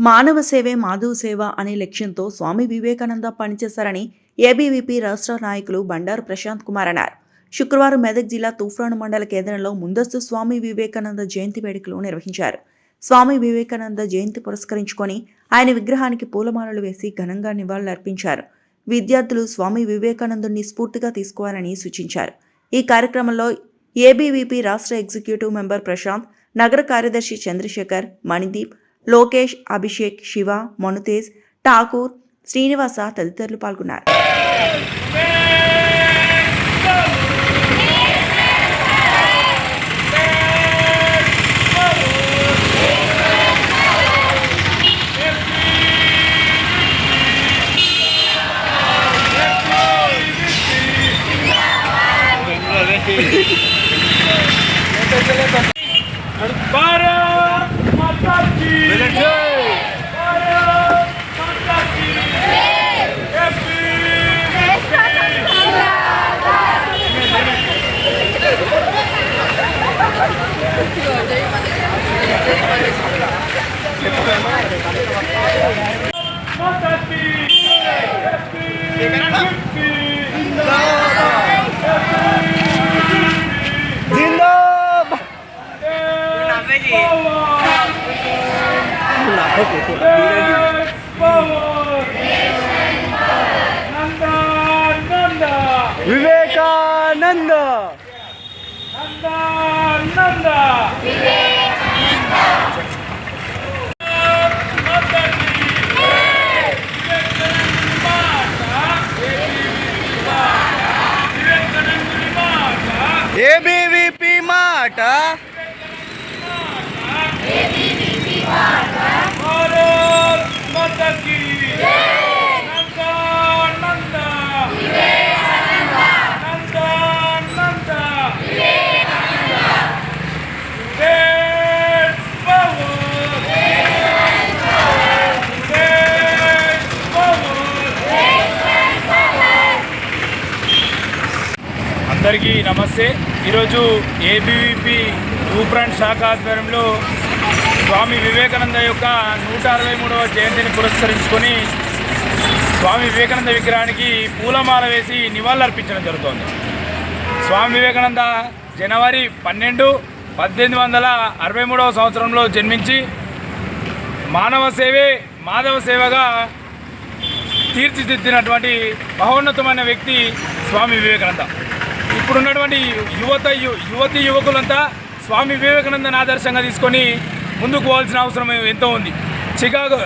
మానవ సేవే మాధవ సేవ అనే లక్ష్యంతో స్వామి వివేకానంద పనిచేశారని ఏబీవీపీ రాష్ట్ర నాయకులు బండారు ప్రశాంత్ కుమార్ అన్నారు. శుక్రవారం మెదక్ జిల్లా తూఫాను మండల కేంద్రంలో ముందస్తు స్వామి వివేకానంద జయంతి వేడుకలు నిర్వహించారు. స్వామి వివేకానంద జయంతి పురస్కరించుకొని ఆయన విగ్రహానికి పూలమాలలు వేసి ఘనంగా నివాళులర్పించారు. విద్యార్థులు స్వామి వివేకానందుని స్ఫూర్తిగా తీసుకోవాలని సూచించారు. ఈ కార్యక్రమంలో ఏబీవీపీ రాష్ట్ర ఎగ్జిక్యూటివ్ మెంబర్ ప్రశాంత్, నగర కార్యదర్శి చంద్రశేఖర్, మణిదీప్, లోకేష్, అభిషేక్, శివ, మనుతేజ్, ఠాకూర్, శ్రీనివాస తదితరులు పాల్గొన్నారు. भारत माता की जय, भारत माता की माता की विवेकानंद ఏబీవీపీ మాట भारत माता की नंदा नंदा नंदा नंदा देश पावर देश पावर। అందరికీ నమస్తే. ఈరోజు ఏబీవీపీ రూప్రాండ్ శాఖ ఆధ్వర్యంలో స్వామి వివేకానంద యొక్క 163వ జయంతిని పురస్కరించుకొని స్వామి వివేకానంద విగ్రహానికి పూలమాల వేసి నివాళులర్పించడం జరుగుతోంది. స్వామి వివేకానంద జనవరి 12, 1863వ సంవత్సరంలో జన్మించి మానవ సేవే మాధవ సేవగా తీర్చిదిద్దినటువంటి మహోన్నతమైన వ్యక్తి స్వామి వివేకానంద. ఇప్పుడున్నటువంటి యువతి యువకులంతా స్వామి వివేకానందను ఆదర్శంగా తీసుకొని ముందుకు పోవాల్సిన అవసరం ఎంతో ఉంది.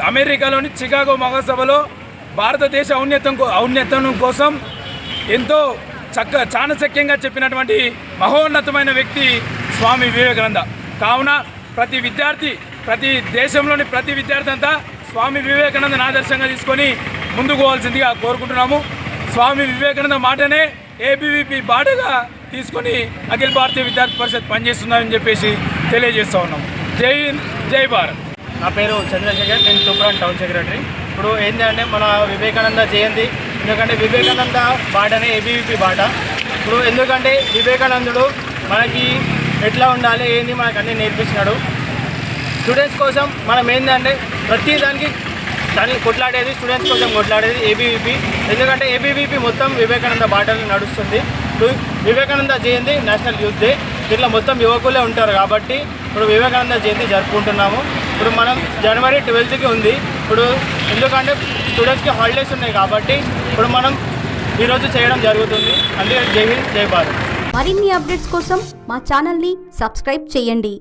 అమెరికాలోని చికాగో మహాసభలో భారతదేశ ఔన్నత్యం కోసం ఎంతో చాణచక్యంగా చెప్పినటువంటి మహోన్నతమైన వ్యక్తి స్వామి వివేకానంద. కావున ప్రతి విద్యార్థి, ప్రతి దేశంలోని ప్రతి విద్యార్థి అంతా స్వామి వివేకానందను ఆదర్శంగా తీసుకొని ముందుకు పోవాల్సిందిగా కోరుకుంటున్నాము. స్వామి వివేకానంద మాటనే ఏబీవీపీ బాటగా తీసుకొని అఖిల భారతీయ విద్యార్థి పరిషత్ పనిచేస్తుందని చెప్పేసి తెలియజేస్తూ ఉన్నాము. జై హింద్, జై భారత్. నా పేరు చంద్రశేఖర్, నేను తూప్రాన్ టౌన్ సెక్రటరీ. ఇప్పుడు ఏంటంటే మన వివేకానంద జయంతి, ఎందుకంటే వివేకానంద బాటనే ఏబీవీపీ బాట. ఇప్పుడు ఎందుకంటే వివేకానందుడు మనకి ఎట్లా ఉండాలి ఏంటి మనకు అన్నీ నేర్పించినాడు. స్టూడెంట్స్ కోసం మనం ఏంటంటే ప్రతి దానికి కొట్లాడేది, స్టూడెంట్స్ కోసం కొట్లాడేది ఏబీవీపీ. ఎందుకంటే ఏబీవీపీ మొత్తం వివేకానంద బాటలో నడుస్తుంది. ఇప్పుడు వివేకానంద జయంతి నేషనల్ యూత్ డే, ఇట్లా మొత్తం యువకులే ఉంటారు కాబట్టి ఇప్పుడు వివేకానంద జయంతి జరుపుకుంటున్నాము. ఇప్పుడు మనం జనవరి 12కి ఉంది. ఇప్పుడు ఎందుకంటే స్టూడెంట్స్కి హాలిడేస్ ఉన్నాయి కాబట్టి ఇప్పుడు మనం ఈరోజు చేయడం జరుగుతుంది. అందుకే జై హింద్, జై భారత్. మరిన్ని అప్డేట్స్ కోసం మా ఛానల్ని సబ్స్క్రైబ్ చేయండి.